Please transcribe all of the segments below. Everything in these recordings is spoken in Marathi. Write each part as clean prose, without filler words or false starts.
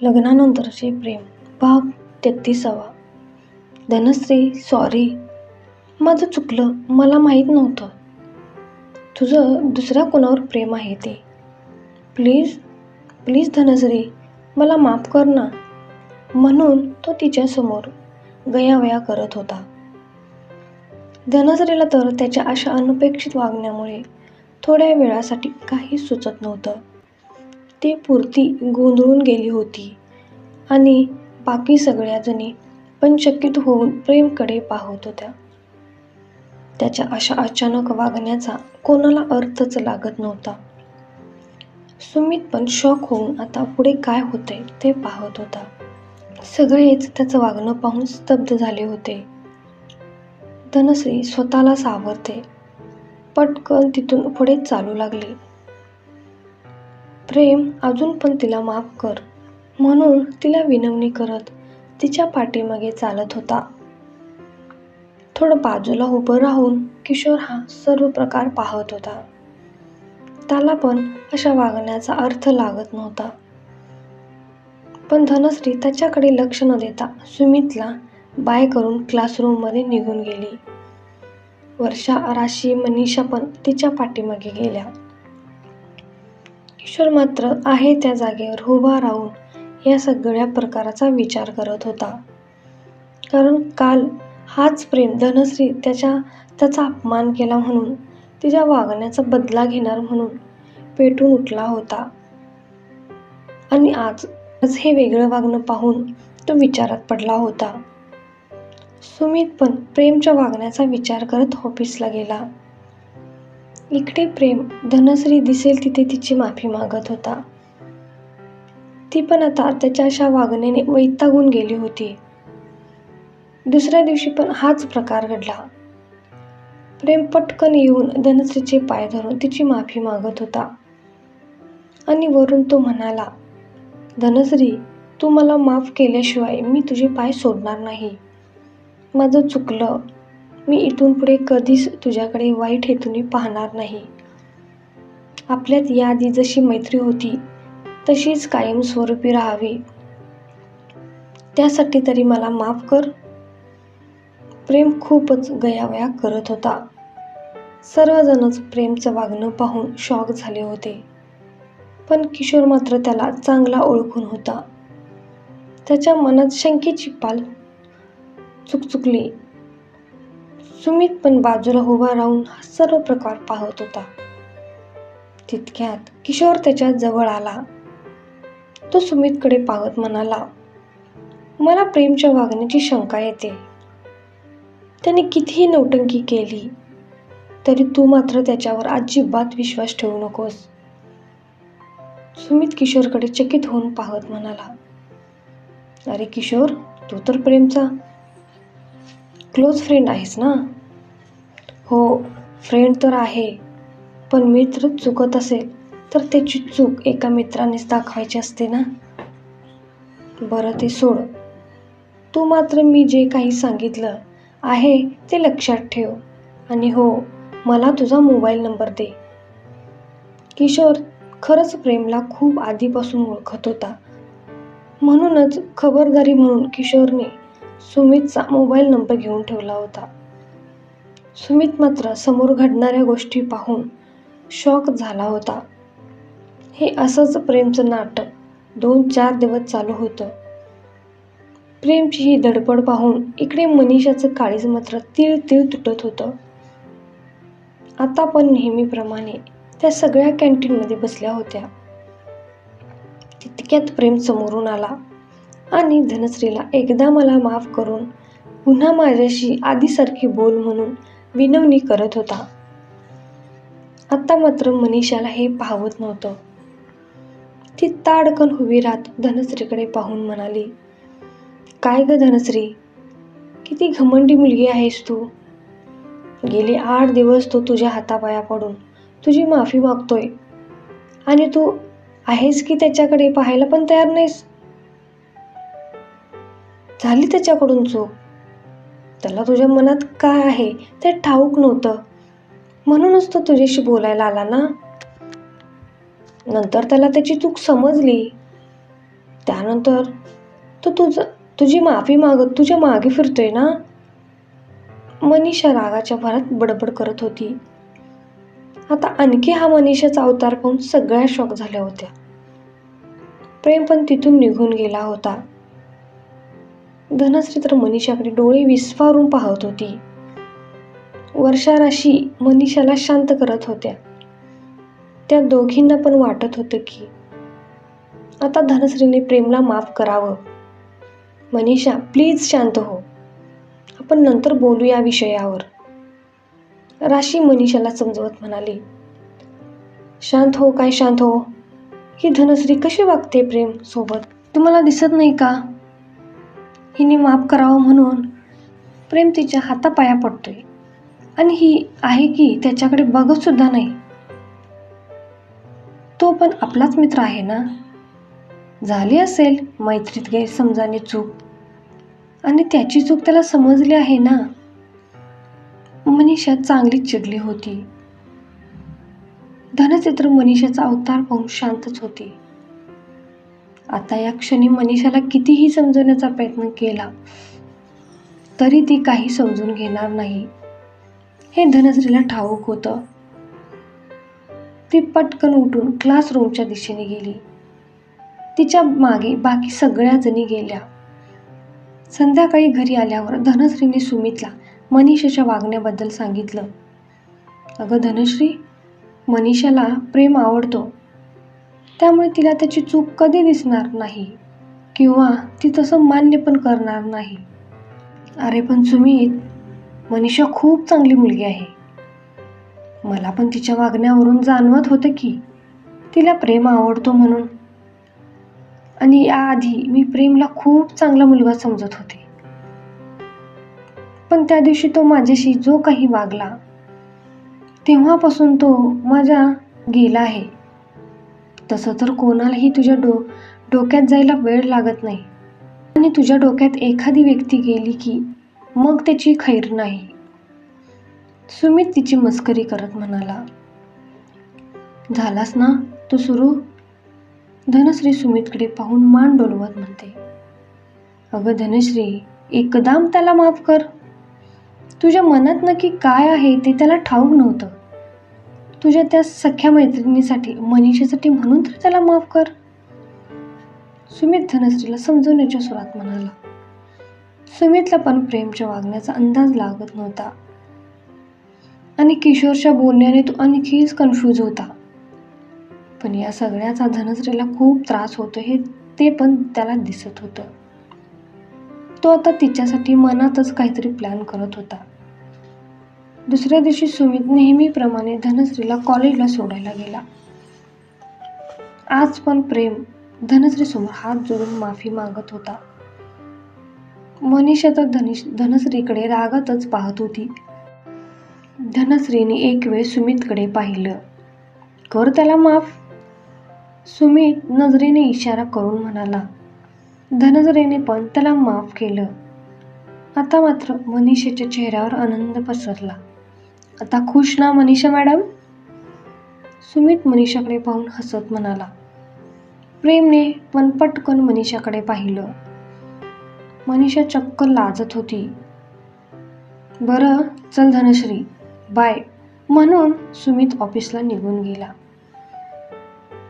लग्नानंतरचे प्रेम भाग 33. धनश्री, सॉरी, माझं चुकलं, मला माहीत नव्हतं. तुझं दुसऱ्या कोणावर प्रेम आहे ते. प्लीज प्लीज धनश्री, मला माफ कर ना. म्हणून तो तिच्यासमोर गयावया करत होता. धनश्रीला तर त्याच्या अशा अनपेक्षित वागण्यामुळे थोड्या वेळासाठी काही सुचत नव्हतं. ती पुरती गोंधळून गेली होती आणि बाकी सगळ्या जणी पण चकित होऊन प्रेमकडे पाहत होत्या. त्याच्या अशा अचानक वागण्याचा कोणाला अर्थच लागत नव्हता. सुमित पण शॉक होऊन आता पुढे काय होते ते पाहत होता. सगळेच त्याचं वागणं पाहून स्तब्ध झाले होते. धनश्री स्वतःला सावरते पटकन तिथून पुढे चालू लागली. प्रेम अजून पण तिला माफ कर म्हणून तिला विनवणी करत तिच्या पाठीमागे चालत होता. थोडं बाजूला उभं राहून किशोर हा सर्व प्रकार पाहत होता. त्याला पण अशा वागण्याचा अर्थ लागत नव्हता. पण धनश्री त्याच्याकडे लक्ष न देता सुमितला बाय करून क्लासरूममध्ये निघून गेली. वर्षा, राशी, मनीषा पण तिच्या पाठीमागे गेल्या. किशोर मात्र आहे त्या जागेवर उभा राहून या सगळ्या प्रकाराचा विचार करत होता. कारण काल हाच प्रेम धनश्री त्याचा अपमान केला म्हणून तिच्या वागण्याचा बदला घेणार म्हणून पेटून उठला होता. आणि आज हे वेगळं वागणं पाहून तो विचारात पडला होता. सुमित पण प्रेमच्या वागण्याचा विचार करत ऑफिसला गेला. इकडे प्रेम धनश्री दिसेल तिथे तिची माफी मागत होता. ती पण आता त्याच्या अशा वागण्याने वैतागून गेली होती. दुसऱ्या दिवशी पण हाच प्रकार घडला. प्रेम पटकन येऊन धनश्रीचे पाय धरून तिची माफी मागत होता. आणि वरून तो म्हणाला, धनश्री, तू मला माफ केल्याशिवाय मी तुझे पाय सोडणार नाही. माझं चुकलं. मी इथून पुढे कधीच तुझ्याकडे वाईट हेतूने पाहणार नाही. आपल्यात याआधी जशी मैत्री होती तशीच कायमस्वरूपी राहावी. त्यासाठी तरी मला माफ कर. प्रेम खूपच गयावया करत होता. सर्वजणच प्रेमचं वागणं पाहून शॉक झाले होते. पण किशोर मात्र त्याला चांगला ओळखून होता. त्याच्या मनात शंकेची पाल चुकचुकली. सुमित पण बाजूला उभा राहून हा सर्व प्रकार पाहत होता. तितक्यात किशोर त्याच्या जवळ आला. तो सुमितकडे पाहत म्हणाला, मला प्रेमच्या वागण्याची शंका येते. त्याने कितीही नौटंकी केली तरी तू मात्र त्याच्यावर अजिबात विश्वास ठेवू नकोस. सुमित किशोरकडे चकित होऊन पाहत म्हणाला, अरे किशोर, तू तर प्रेमचा क्लोज फ्रेंड आहेस ना? हो, फ्रेंड तर आहे, पण मित्र चुकत असेल तर त्याची चूक एका मित्रानेच दाखवायची असते ना. बरं ते सोड. तू मात्र मी जे काही सांगितलं आहे ते लक्षात ठेव. आणि हो, मला तुझा मोबाईल नंबर दे. किशोर खरंच प्रेमला खूप आधीपासून ओळखत होता. म्हणूनच खबरदारी म्हणून किशोरने सुमितचा मोबाईल नंबर घेऊन ठेवला होता. सुमित मात्र समोर घडणाऱ्या गोष्टी पाहून शॉक झाला होता. हे असंच प्रेमचं नाटक 2-4 दिवस चालू होतं. प्रेमची ही धडपड पाहून इकडे मनीषाचं काळीज मात्र तीळ तीळ तुटत होतं. आता पण नेहमीप्रमाणे त्या सगळ्या कॅन्टीनमध्ये बसल्या होत्या. तितक्यात प्रेम समोरून आला आणि धनश्रीला एकदा मला माफ करून पुन्हा माझ्याशी आधीसारखी बोल म्हणून विनवणी करत होता. आता मात्र मनीषाला हे पाहवत नव्हतं. ती ताडकन उभी राहत धनश्रीकडे पाहून म्हणाली, काय ग धनश्री, किती घमंडी मुलगी आहेस तू. गेले 8 दिवस तो तुझ्या हातापाया पडून तुझी माफी मागतोय आणि तू आहेस की त्याच्याकडे पाहायला पण तयार नाहीस. झाली त्याच्याकडून चूक. त्याला तुझ्या मनात काय आहे ते ठाऊक नव्हतं म्हणूनच तो तुझ्याशी बोलायला आला ना. नंतर त्याला त्याची चूक समजली. त्यानंतर तो तुझी माफी मागत तुझ्या मागे फिरतोय ना? मनीषा रागाच्या भरात बडबड करत होती. आता आणखी हा मनीषाचा अवतार पाहून सगळ्या शॉक झाल्या होत्या. प्रेम पण तिथून निघून गेला होता. धनश्री तर मनीषाकडे डोळे विस्फारून पाहत होती. वर्षा, राशी मनीषाला शांत करत होत्या. त्या दोघींना पण वाटत होतं की आता धनश्रीने प्रेमला माफ करावं. मनीषा, प्लीज शांत हो, आपण नंतर बोलू या विषयावर. राशी मनीषाला समजवत म्हणाली. शांत हो काय शांत हो? ही धनश्री कशी वागते प्रेम सोबत, तुम्हाला दिसत नाही का? हिने माफ करावं म्हणून प्रेम तिच्या हातापाया पडतोय आणि ही आहे की त्याच्याकडे बघत सुद्धा नाही. तो पण आपलाच मित्र आहे ना. झाली असेल मैत्रीत गैरसमजाने चूक आणि त्याची चूक त्याला समजली आहे ना. मनीषा चांगलीच चिडली होती. धनश्री तर मनीषाचा अवतार पाहून शांतच होती. आता या क्षणी मनीषाला कितीही समजवण्याचा प्रयत्न केला तरी ती काही समजून घेणार नाही हे धनश्रीला ठाऊक होतं. ती पटकन उठून क्लासरूमच्या दिशेने गेली. तिच्या मागे बाकी सगळ्या जणी गेल्या. संध्याकाळी घरी आल्यावर धनश्रीने सुमितला मनीषाच्या वागण्याबद्दल सांगितलं. अगं धनश्री, मनीषाला प्रेम आवडतो, त्यामुळे तिला त्याची चूक कधी दिसणार नाही किंवा ती तसं मान्य पण करणार नाही. अरे पण सुमित, मनीषा खूप चांगली मुलगी आहे. मला पण तिच्या वागण्यावरून जाणवत होतं की तिला प्रेम आवडतो म्हणून. आणि याआधी मी प्रेमला खूप चांगला मुलगा समजत होते, पण त्या दिवशी तो माझ्याशी जो काही वागला तेव्हापासून तो माझ्या गेला आहे. तसं तर कोणालाही तुझ्या डोक्यात जायला वेळ लागत नाही आणि तुझ्या डोक्यात एखादी व्यक्ती गेली की मग त्याची खैर नाही. सुमित तिची मस्करी करत म्हणाला. झालास ना तू सुरू? धनश्री सुमितकडे पाहून मान डोलवत म्हणते. अगं धनश्री, एकदम त्याला माफ कर. तुझ्या मनात नक्की काय आहे ते त्याला ठाऊक नव्हतं. तुझ्या त्या सख्या मैत्रिणीसाठी, मनीषासाठी म्हणून तर त्याला माफ कर. सुमित धनश्रीला समजवण्याच्या सुरात म्हणाला. सुमितला पण प्रेमच्या वागण्याचा अंदाज लागत नव्हता आणि किशोरच्या बोलण्याने तो आणखीच कन्फ्यूज होता. पण या सगळ्याचा धनश्रीला खूप त्रास होतो हे ते पण त्याला दिसत होतं. तो आता तिच्यासाठी मनातच काहीतरी प्लॅन करत होता. दुसऱ्या दिवशी सुमित नेहमीप्रमाणे धनश्रीला कॉलेजला सोडायला गेला. आज पण प्रेम धनश्रीसमोर हात जोडून माफी मागत होता. मनीषा तर धनश्रीकडे रागातच पाहत होती. धनश्रीने एक वेळ सुमितकडे पाहिलं. कर त्याला माफ. सुमित नजरेने इशारा करून म्हणाला. धनश्रीने पण त्याला माफ केलं. आता मात्र मनीषाच्या चेहऱ्यावर आनंद पसरला. आता खुश ना मनीषा मॅडम? सुमित मनीषाकडे पाहून हसत म्हणाला. प्रेमने पण पटकन मनीषाकडे पाहिलं. मनीषा चक्क लाजत होती. बरं चल धनश्री, बाय म्हणून सुमित ऑफिसला निघून गेला.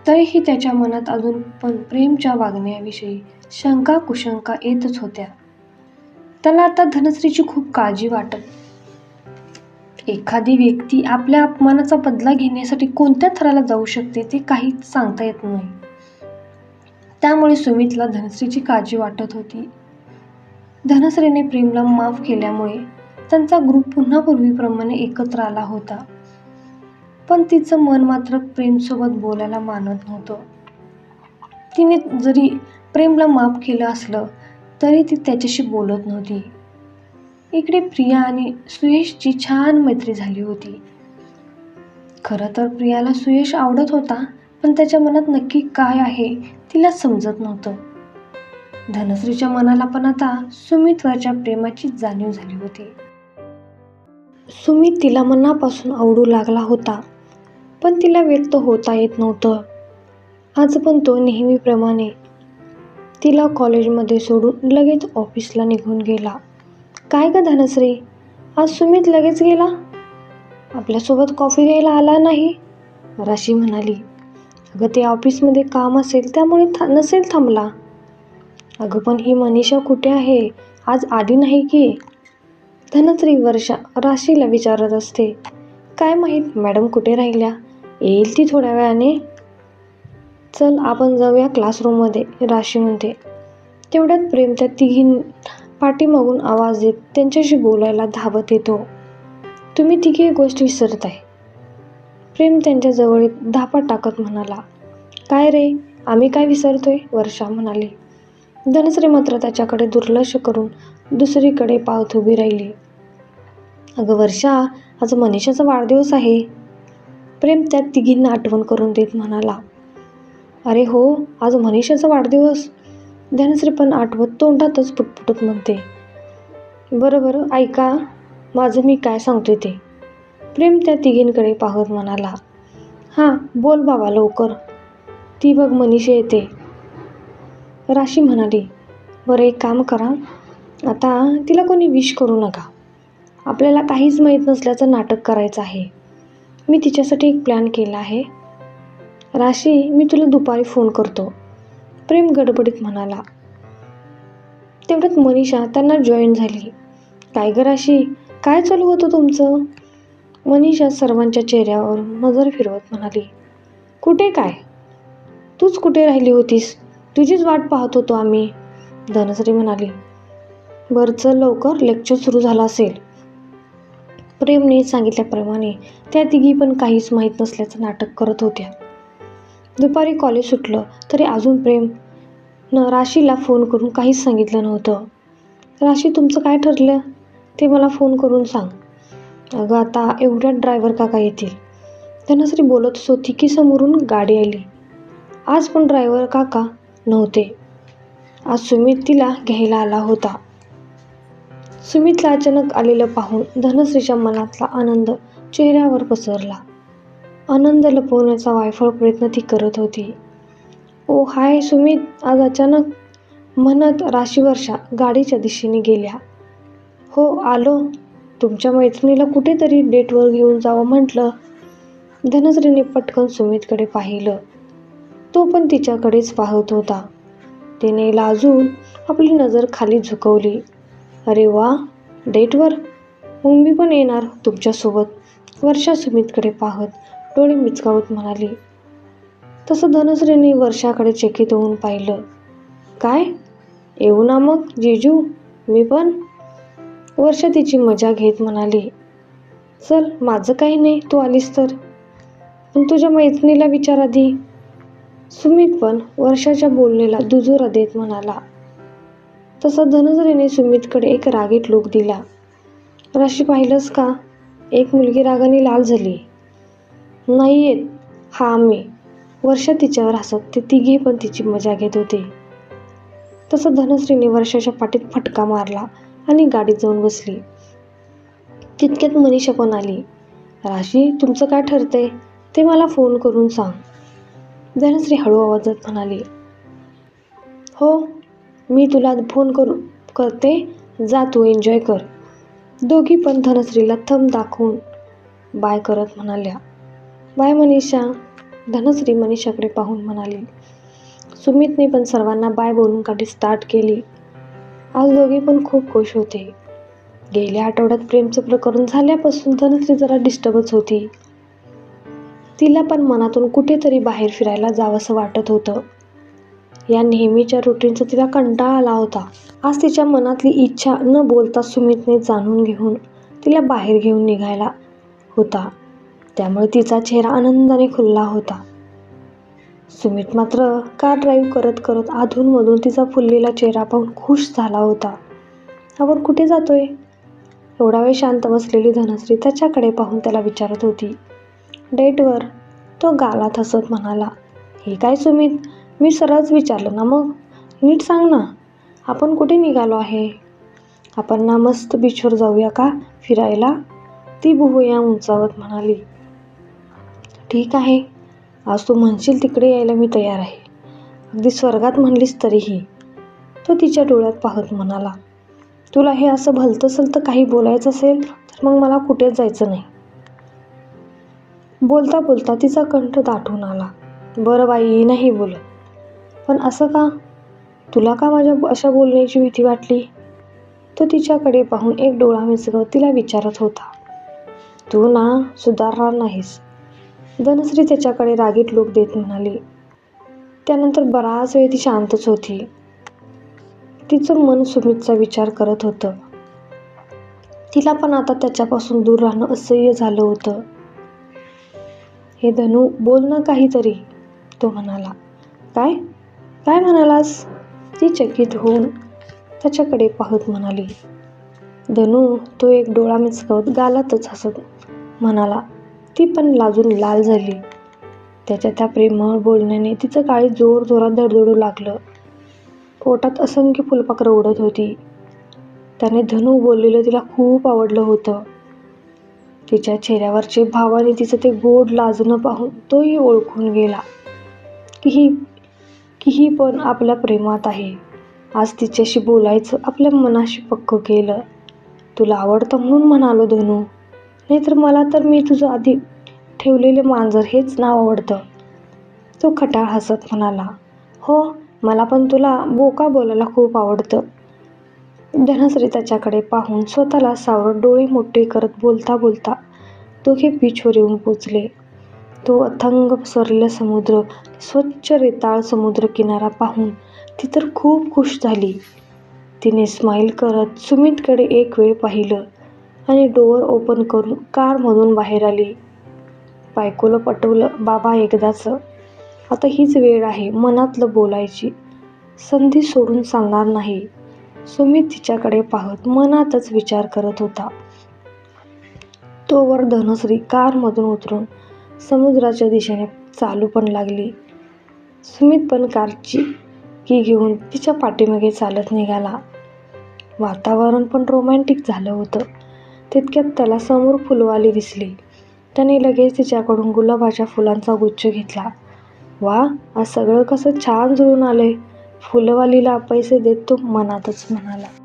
तरीही त्याच्या मनात अजून पण प्रेमच्या वागण्याविषयी शंका कुशंका येतच होत्या. त्याला आता धनश्रीची खूप काळजी वाटत. एखादी व्यक्ती आपल्या अपमानाचा बदला घेण्यासाठी कोणत्या थराला जाऊ शकते ते काहीच सांगता येत नाही. त्यामुळे सुमितला धनश्रीची काळजी वाटत होती. धनश्रीने प्रेमला माफ केल्यामुळे त्यांचा ग्रुप पुन्हा पूर्वीप्रमाणे एकत्र आला होता. पण तिचं मन मात्र प्रेमसोबत बोलायला मानत नव्हतं. तिने जरी प्रेमला माफ केलं असलं तरी ती त्याच्याशी बोलत नव्हती. इकडे प्रिया आणि सुयशची छान मैत्री झाली होती. खरं तर प्रियाला सुयश आवडत होता, पण त्याच्या मनात नक्की काय आहे तिला समजत नव्हतं. धनश्रीच्या मनाला पण आता सुमितवरच्या प्रेमाची जाणीव झाली होती. सुमित तिला मनापासून आवडू लागला होता, पण तिला व्यक्त होता येत नव्हतं. आज पण तो नेहमीप्रमाणे तिला कॉलेजमध्ये सोडून लगेच ऑफिसला निघून गेला. काय ग धनश्री, आज सुमित लगेच गेला? आपल्यासोबत कॉफी घ्यायला आला नाही? राशी म्हणाली. अगं ते ऑफिसमध्ये काम असेल त्यामुळे नसेल थांबला. अगं पण ही मनीषा कुठे आहे? आज आली नाही की? धनश्री वर्षा राशीला विचारत असते. काय माहीत मॅडम कुठे राहिल्या, येईल ती थोड्या वेळाने. चल आपण जाऊया क्लासरूममध्ये, राशी म्हणते. तेवढ्यात प्रेम त्या तिघीं पाठीमागून आवाज देत त्यांच्याशी बोलायला धावत येतो. तुम्ही तिघी एक गोष्ट विसरताय. प्रेम त्यांच्या जवळ धापा टाकत म्हणाला. काय रे, आम्ही काय विसरतोय? वर्षा म्हणाली. धनश्री मात्र त्याच्याकडे दुर्लक्ष करून दुसरीकडे पाहत उभी राहिली. अगं वर्षा, आज मनीषाचा वाढदिवस आहे. प्रेम त्या तिघींना आठवण करून देत म्हणाला. अरे हो, आज मनीषाचा वाढदिवस. धनश्री पण आठवत तोंडातच पुटपुटत म्हणते. बरं ऐका माझं मी काय सांगतोय ते. प्रेम त्या तिघींकडे पाहत म्हणाला. हां बोल बाबा लवकर, ती बघ मनीषा येते. राशी म्हणाली. बरं एक काम करा, आता तिला कोणी विश करू नका. आपल्याला काहीच माहीत नसल्याचं नाटक करायचं आहे. मी तिच्यासाठी एक प्लॅन केला आहे. राशी, मी तुला दुपारी फोन करतो, प्रेम गडबडीत म्हणाला. तेवढ्यात मनीषा त्यांना जॉईन झाली. काय ग राशी, काय चालू होतं तुमचं? मनीषा सर्वांच्या चेहऱ्यावर नजर फिरवत म्हणाली. कुठे काय, तूच कुठे राहिली होतीस? तुझीच वाट पाहत होतो आम्ही. धनश्री म्हणाली. बरं चल लवकर, लेक्चर सुरू झालं असेल. प्रेमने सांगितल्याप्रमाणे त्या तिघी पण काहीच माहीत नसल्याचं नाटक करत होत्या. दुपारी कॉलेज सुटलं तरी अजून प्रेम राशीला फोन करून काहीच सांगितलं नव्हतं. राशी, तुमचं काय ठरलं ते मला फोन करून सांग. अगं आता एवढ्यात ड्रायव्हर काका येतील. धनश्री बोलत होती की समोरून गाडी आली. आज पण ड्रायव्हर काका नव्हते. आज सुमित तिला घ्यायला आला होता. सुमितला अचानक आलेलं पाहून धनश्रीच्या मनातला आनंद चेहऱ्यावर पसरला. आनंद लपवण्याचा वायफळ प्रयत्न ती करत होती. ओ हाय सुमित, आज अचानक, म्हणत राशी वर्षा गाडीच्या दिशेने गेल्या. हो आलो, तुमच्या मैत्रिणीला कुठेतरी डेटवर घेऊन जावं म्हटलं. धनश्रीने पटकन सुमितकडे पाहिलं. तो पण तिच्याकडेच पाहत होता. तिने लाजून आपली नजर खाली झुकवली. अरे वा, डेटवर? मग मी पण येणार तुमच्यासोबत, वर्षा सुमितकडे पाहत डोळे मिचकावत म्हणाली. तसं धनश्रीने वर्षाकडे चकित होऊन पाहिलं. काय, येऊ ना मग जीजू, मी पण? वर्षा तिची मजा घेत म्हणाली. चल, माझं काही नाही तू आलीस तर, पण तुझ्या मैत्रिणीला विचार आधी. सुमित पण वर्षाच्या बोलणीला दुजोरा देत म्हणाला. तसा धनश्रीने सुमितकडे एक रागीट लूक दिला. राशी, पाहिलंस का, एक मुलगी रागाने लाल झाली. नाही येत हा आम्ही. वर्षा तिच्यावर हसत ते तिघे पण तिची मजा घेत होते. तसं धनश्रीने वर्षाच्या पाठीत फटका मारला आणि गाडीत जाऊन बसली. तितक्यात मनीषा पण आली. राशी, तुमचं काय ठरतंय ते मला फोन करून सांग. धनश्री हळू आवाजात म्हणाली. हो, मी तुला फोन करते, जा तू एन्जॉय कर. दोघी पण धनश्रीला थंब दाखवून बाय करत म्हणाल्या. बाय मनीषा, धनश्री मनीषाकडे पाहून म्हणाली. सुमितने पण सर्वांना बाय बोलून गाडी स्टार्ट केली. आज दोघे पण खूप खुश होते. गेल्या आठवड्यात प्रेमचं प्रकरण झाल्यापासून धनश्री जरा डिस्टर्बच होती. तिला पण मनातून कुठेतरी बाहेर फिरायला जावंसं वाटत होतं. या नेहमीच्या रुटीनचा तिला कंटाळा आला होता. आज तिच्या मनातली इच्छा न बोलता सुमितने जाणून घेऊन तिला बाहेर घेऊन निघायला होता. त्यामुळे तिचा चेहरा आनंदाने खुलला होता. सुमित मात्र कार ड्राईव्ह करत करत अधूनमधून तिचा फुललेला चेहरा पाहून खुश झाला होता. आपण कुठे जातोय? एवढा वेळ शांत बसलेली धनश्री त्याच्याकडे पाहून त्याला विचारत होती. डेटवर, तो गालात हसत म्हणाला. हे काय सुमित, मी सरळच विचारलं ना, मग नीट सांग ना, आपण कुठे निघालो आहे? आपण ना मस्त बीचवर जाऊया का फिरायला? ती भुवया उंचावत म्हणाली. ठीक आहे, आज तू म्हणशील तिकडे यायला मी तयार आहे. अगदी स्वर्गात म्हणलीस तरीही. तो तिच्या डोळ्यात पाहत म्हणाला, तुला हे असं भलतं-सलतं काही बोलायचं असेल तर मग मला कुठेच जायचं नाही. बोलता बोलता तिचा कंठ दाटून आला. बरं बाई, नाही बोलत. पण असं का? तुला का माझ्या अशा बोलण्याची भीती वाटली? तो तिच्याकडे पाहून एक डोळा मिचकत तिला विचारत होता. तू ना सुधारणार नाहीस, धनश्री त्याच्याकडे रागीट लोक देत म्हणाली. त्यानंतर बराच वेळ ती शांतच होती. तिचं मन सुमितचा विचार करत होतं. तिला पण आता त्याच्यापासून दूर राहणं असह्य झालं होतं. हे धनू, बोल ना काहीतरी, तो म्हणाला. काय काय म्हणालास? ती चकित होऊन त्याच्याकडे पाहत म्हणाली. धनू, तो एक डोळा मिचकवत गालातच हसत म्हणाला. ती पण लाजून लाल झाली. त्याच्या त्या प्रेमळ बोलण्याने तिचं काळी जोर जोरात धडधडू लागलं. पोटात असंख्य फुलपाखरं उडत होती. त्याने धनू बोललेलं तिला खूप आवडलं होतं. तिच्या चेहऱ्यावरचे भाव आणि तिचं ते गोड लाजणं पाहून तोही ओळखून गेला की ही पण आपल्या प्रेमात आहे. आज तिच्याशी बोलायचं आपल्या मनाशी पक्क केलं. तुला आवडतं म्हणून म्हणालो धनू, नाहीतर मला तर मी तुझं आधी ठेवलेले मांजर हेच नाव आवडतं. तो खटाळ हसत म्हणाला. हो, मला पण तुला बोका बोलायला खूप आवडतं. धनश्री त्याच्याकडे पाहून स्वतःला सावरत डोळे मोठे करत बोलता बोलता दोघे बीचवर येऊन पोचले. तो अथंग पसरलेला समुद्र, स्वच्छ रेताळ समुद्र किनारा पाहून ती तर खूप खुश झाली. तिने स्माईल करत सुमितकडे एक वेळ पाहिलं आणि डोअर ओपन करून कारमधून बाहेर आली. बायकोला पटवलं बाबा एकदाच. आता हीच वेळ आहे मनातलं बोलायची. संधी सोडून चालणार नाही. सुमित तिच्याकडे पाहत मनातच विचार करत होता. तोवर धनश्री कारमधून उतरून समुद्राच्या दिशेने चालू पण लागली. सुमित पण कारची की घेऊन तिच्या पाठीमागे चालत निघाला. वातावरण पण रोमॅन्टिक झालं होतं. तितक्यात त्याला समोर फुलवाली दिसली. त्याने लगेच तिच्याकडून गुलाबाच्या फुलांचा गुच्छ घेतला. वा, आज सगळं कसं छान जुळून आलंय. फुलवालीला पैसे देत तो मनातच म्हणाला.